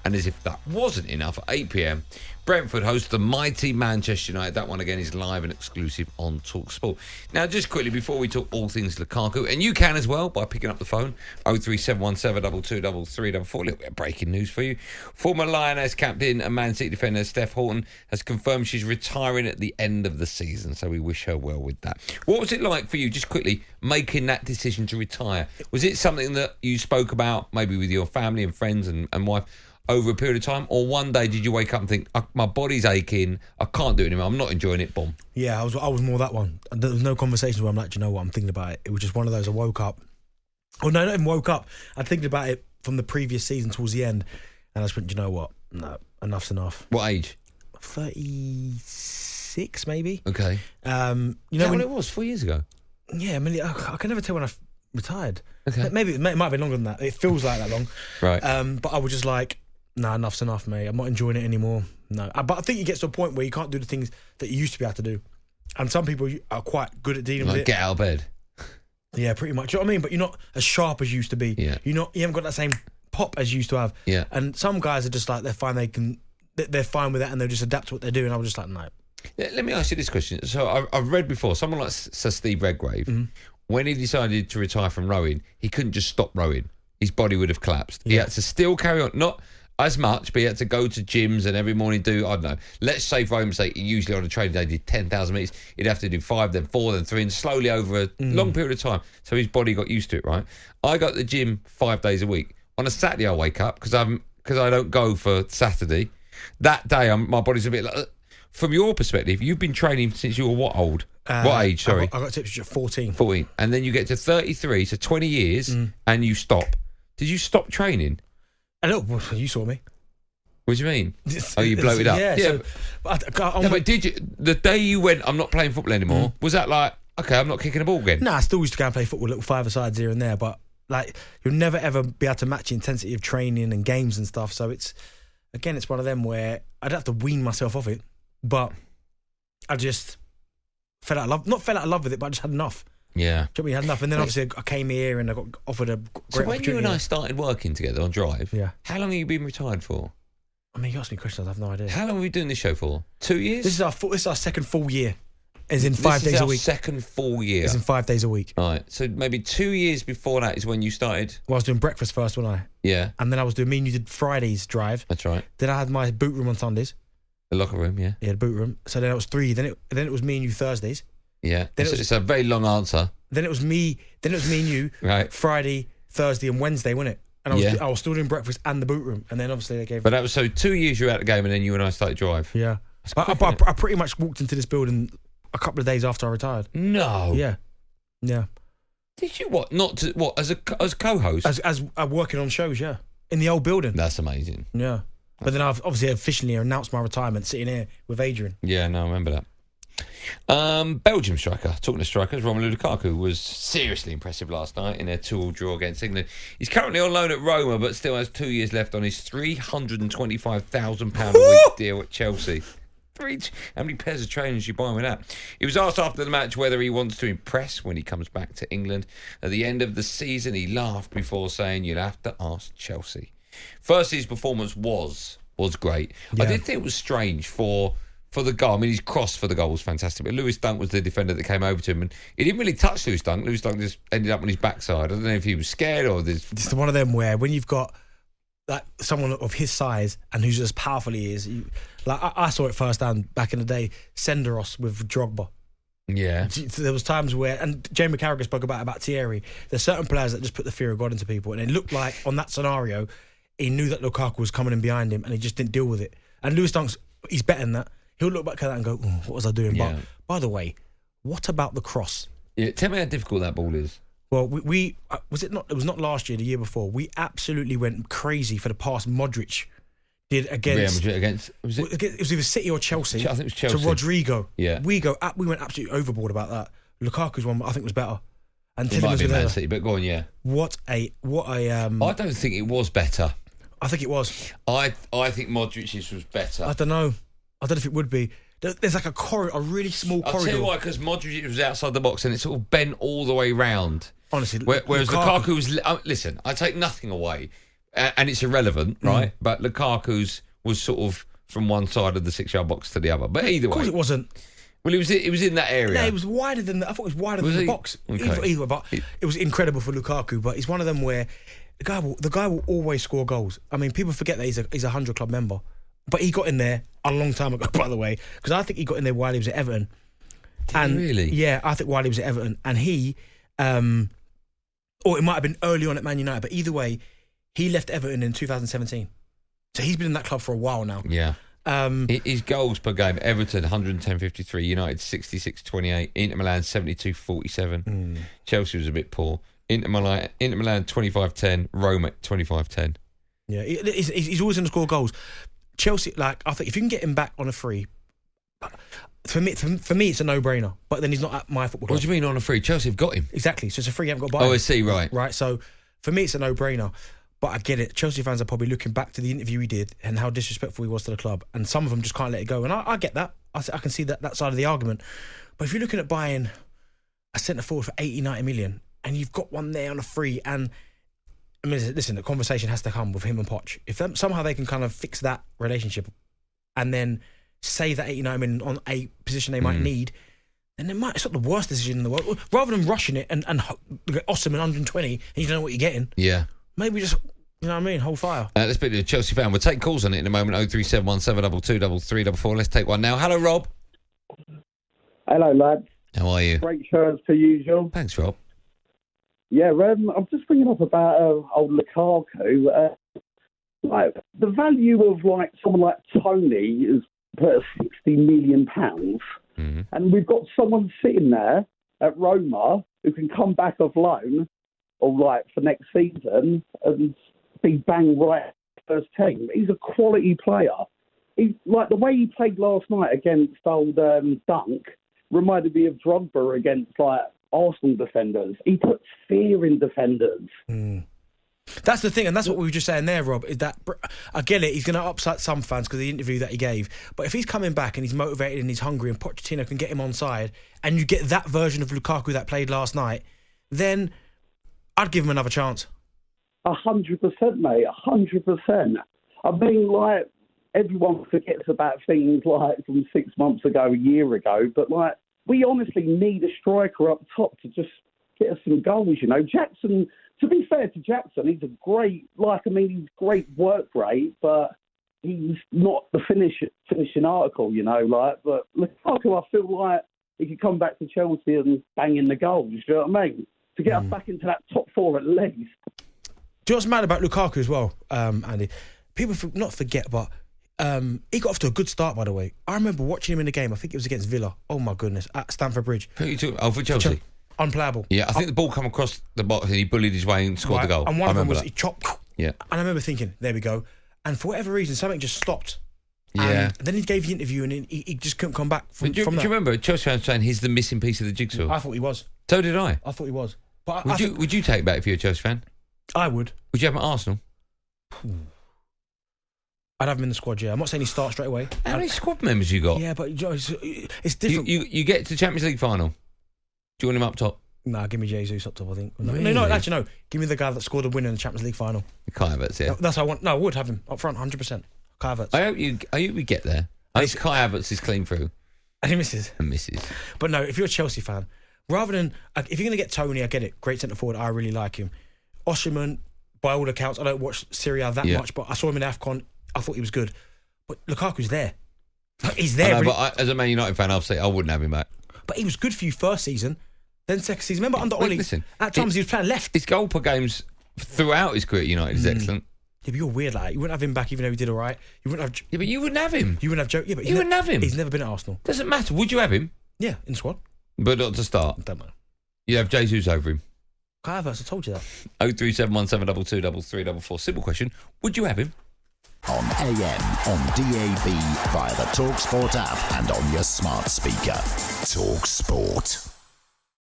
And as if that wasn't enough, at 8 p.m, Brentford host the mighty Manchester United. That one again is live and exclusive on talkSPORT. Now, just quickly before we talk all things Lukaku, and you can as well by picking up the phone 03717 223344. A little bit of breaking news for you. Former Lioness captain and Man City defender Steph Houghton has confirmed she's retiring at the end of the season. So we wish her well with that. What was it like for you, just quickly, making that decision to retire? Was it something that you spoke about maybe with your family and friends and wife over a period of time, or one day did you wake up and think, my body's aching, I can't do it anymore, I'm not enjoying it, boom? Yeah, I was more that one. There was no conversations where I'm like, do you know what, I'm thinking about it. It was just one of those, I woke up. Oh, no, not even woke up. I'd thinking about it from the previous season towards the end, and I just went, do you know what, no, enough's enough. What age? 36, maybe. Okay. You know when it was 4 years ago? Yeah, I mean, I can never tell when I retired. Okay. Maybe it might be longer than that. It feels like that long. Right. But I was just like, nah, enough's enough, mate. I'm not enjoying it anymore. No. But I think you get to a point where you can't do the things that you used to be able to do. And some people are quite good at dealing with it. Get out of bed. Yeah, pretty much. You know what I mean? But you're not as sharp as you used to be. Yeah. You haven't got that same pop as you used to have. Yeah. And some guys are just like, they're fine with that and they'll just adapt to what they're doing. I was just like, no. Let me ask you this question. So I've read before, someone like Sir Steve Redgrave, when he decided to retire from rowing, he couldn't just stop rowing. His body would have collapsed. Yeah. He had to still carry on, not as much, but he had to go to gyms and every morning do, I don't know, let's say for argument's sake, usually on a training day did 10,000 metres. He'd have to do 5, then 4, then 3, and slowly over a long period of time. So his body got used to it, right? I go to the gym 5 days a week. On a Saturday, I wake up because I don't go for Saturday. That day, my body's a bit like... From your perspective, you've been training since you were what old? What age, sorry? I got tips at 14. 14. And then you get to 33, so 20 years, and you stop. Did you stop training? A little. Well, you saw me. What do you mean? Oh, you bloated up? Yeah. So, but did you... The day you went, I'm not playing football anymore, was that like, okay, I'm not kicking a ball again? Nah, I still used to go and play football, little five-a-sides here and there, but like you'll never ever be able to match the intensity of training and games and stuff. So it's one of them where I'd have to wean myself off it, but I just fell out of love. Not fell out of love with it, but I just had enough. Yeah. We had enough, and then obviously I came here and I got offered a great opportunity. So when you and I started working together on Drive, how long have you been retired for? I mean, you asked me questions, I have no idea. How long have we been doing this show for? 2 years? This is our second full year. As in 5 days a week. Second full year. As in 5 days a week. Right. So maybe 2 years before that is when you started. Well, I was doing breakfast first, wasn't I? Yeah. And then I was doing, me and you did Fridays Drive. That's right. Then I had my boot room on Sundays. The locker room, yeah. Yeah, the boot room. So then it was 3. Then it was me and you Thursdays. Yeah. It's a very long answer. Then it was me and you. Right. Friday, Thursday, and Wednesday, wasn't it? And I was still doing breakfast and the boot room. And then obviously they gave. But that was 2 years you were out of the game, and then you and I started Drive. Yeah. I pretty much walked into this building a couple of days after I retired. No. Yeah. Yeah. Did you what? Not to what? As co-host? As working on shows, yeah. In the old building. That's amazing. Yeah. But then I've obviously officially announced my retirement sitting here with Adrian. Yeah, no, I remember that. Belgium striker, talking to strikers, Romelu Lukaku was seriously impressive last night in their 2-2 draw against England. He's currently on loan at Roma, but still has 2 years left on his £325,000 a week deal at Chelsea. How many pairs of trainers you buying with that? He was asked after the match whether he wants to impress when he comes back to England. At the end of the season, he laughed before saying, "You'll have to ask Chelsea." Firstly, his performance was great. Yeah. I did think it was strange for the goal. I mean, his cross for the goal was fantastic, but Lewis Dunk was the defender that came over to him, and he didn't really touch Lewis Dunk. Lewis Dunk just ended up on his backside. I don't know if he was scared or this. It's one of them where when you've got like someone of his size and who's as powerful he is, I saw it firsthand back in the day. Senderos with Drogba. Yeah. There was times where, and Jamie Carragher spoke about Thierry, there's certain players that just put the fear of God into people, and it looked like on that scenario, he knew that Lukaku was coming in behind him and he just didn't deal with it. And Lewis Dunk's, he's better than that. He'll look back at that and go, what was I doing? Yeah. But by the way, what about the cross? Yeah, tell me how difficult that ball is. Well, we it was not last year, the year before. We absolutely went crazy for the pass Modric did against. Real Madrid was it? It was either City or Chelsea. I think it was Chelsea. To Rodrigo. Yeah. We went absolutely overboard about that. Lukaku's one I think was better. And it might be Man City, but go on, yeah. What a I don't think it was better. I think it was. I think Modric's was better. I don't know if it would be. There's like a really small corridor. I'll tell you why, because Modric was outside the box and it sort of bent all the way round. Honestly, whereas Lukaku was... Listen, I take nothing away. and it's irrelevant, right? But Lukaku's was sort of from one side of the 6-yard box to the other. But either way, of course it wasn't. Well, it was in that area. No, it was wider than I thought. It was wider than the box. Okay. Either, but it was incredible for Lukaku. But he's one of them where the guy will always score goals. I mean, people forget that he's a 100 club member, but he got in there a long time ago, by the way, because I think he got in there while he was at Everton. Really? Yeah, I think while he was at Everton, and he, or it might have been early on at Man United, but either way, he left Everton in 2017. So he's been in that club for a while now. Yeah. His goals per game: Everton 110.53, United 66.28, Inter Milan 72.47. Chelsea was a bit poor. Inter Milan 25.10, Roma 25.10. Yeah, he's always going to score goals. Chelsea, like, I think if you can get him back on a free, for me it's a no-brainer. But then he's not at my football club. What do you mean on a free? Chelsea have got him. Exactly. So it's a free. You haven't got to buy him. Oh, I see. Right. Right. So for me, it's a no-brainer. But I get it. Chelsea fans are probably looking back to the interview he did and how disrespectful he was to the club. And some of them just can't let it go. And I get that. I can see that side of the argument. But if you're looking at buying a centre-forward for 80, 90 million and you've got one there on a free, and I mean, listen, the conversation has to come with him and Poch. If somehow they can kind of fix that relationship and then save that 89 million on a position they might need, then it's not the worst decision in the world. Rather than rushing it and awesome and 120 and you don't know what you're getting. Yeah. Maybe just, you know what I mean, hold fire. Let's be a Chelsea fan. We'll take calls on it in a moment. 03717223344. Let's take one now. Hello, Rob. Hello, lads. How are you? Great show as per usual. Thanks, Rob. Yeah, I'm just bringing up about old Lukaku. Like the value of like someone like Tony is put at £60 million, and we've got someone sitting there at Roma who can come back off loan, or like for next season, and be bang right first team. He's a quality player. He, like the way he played last night against old Dunk reminded me of Drogba against like Arsenal defenders. He puts fear in defenders. That's the thing, and that's what we were just saying there, Rob, is that I get it, he's going to upset some fans because of the interview that he gave, but if he's coming back and he's motivated and he's hungry and Pochettino can get him on side and you get that version of Lukaku that played last night, then I'd give him another chance. 100%, mate, 100%. I mean, like, everyone forgets about things like from 6 months ago, a year ago, but like, we honestly need a striker up top to just get us some goals, you know. Jackson, to be fair to Jackson, he's a great, he's great work rate, but he's not the finishing article, you know, like, but Lukaku, I feel like he could come back to Chelsea and bang in the goals, you know what I mean? To get us back into that top four at least. Do you know what's mad about Lukaku as well, Andy? People not forget, but he got off to a good start, by the way. I remember watching him in the game, I think it was against Villa. Oh my goodness, at Stamford Bridge. For Chelsea? Unplayable. Yeah, I think the ball come across the box and he bullied his way and scored the goal. And one of them was he chopped. Yeah. And I remember thinking, there we go. And for whatever reason, something just stopped. Yeah. And then he gave the interview and he just couldn't come back from do you remember Chelsea fans saying he's the missing piece of the jigsaw? I thought he was. So did I. I thought he was. But would you take back if you're a Chelsea fan? I would. Would you have him at Arsenal? I'd have him in the squad, yeah. I'm not saying he starts straight away. How many squad members you got? Yeah, but it's different. You get to the Champions League final. Do you want him up top? Nah, give me Jesus up top, I think. Really? No, actually, no. Give me the guy that scored the winner in the Champions League final. Kai Havertz, yeah. That's what I want. No, I would have him up front, 100%. Kai Havertz. I hope we get there. I hope Kai Havertz is clean through. And he misses. But no, if you're a Chelsea fan, rather than... If you're going to get Tony, I get it. Great centre-forward, I really like him. Osimhen, by all accounts, I don't watch Serie A that much, but I saw him in AFCON. I thought he was good. But Lukaku's there. He's there. But as a Man United fan, I'll say I wouldn't have him back. But he was good for you first season, then second season. Remember under Oli, at times he was playing left. His goal per games throughout his career at United is excellent. Yeah, but you're weird like that. You wouldn't have him back even though he did all right. You wouldn't have... Yeah, but you wouldn't have him. You wouldn't have Joe... Yeah, but you wouldn't have him. He's never been at Arsenal. Doesn't matter. Would you have him? Yeah, in the squad. But not to start. Don't know. You have Jesus over him. Kai Havertz, I told you that. 03717223344. Simple question. Would you have him? On AM, on DAB, via the talkSPORT app and on your smart speaker. talkSPORT.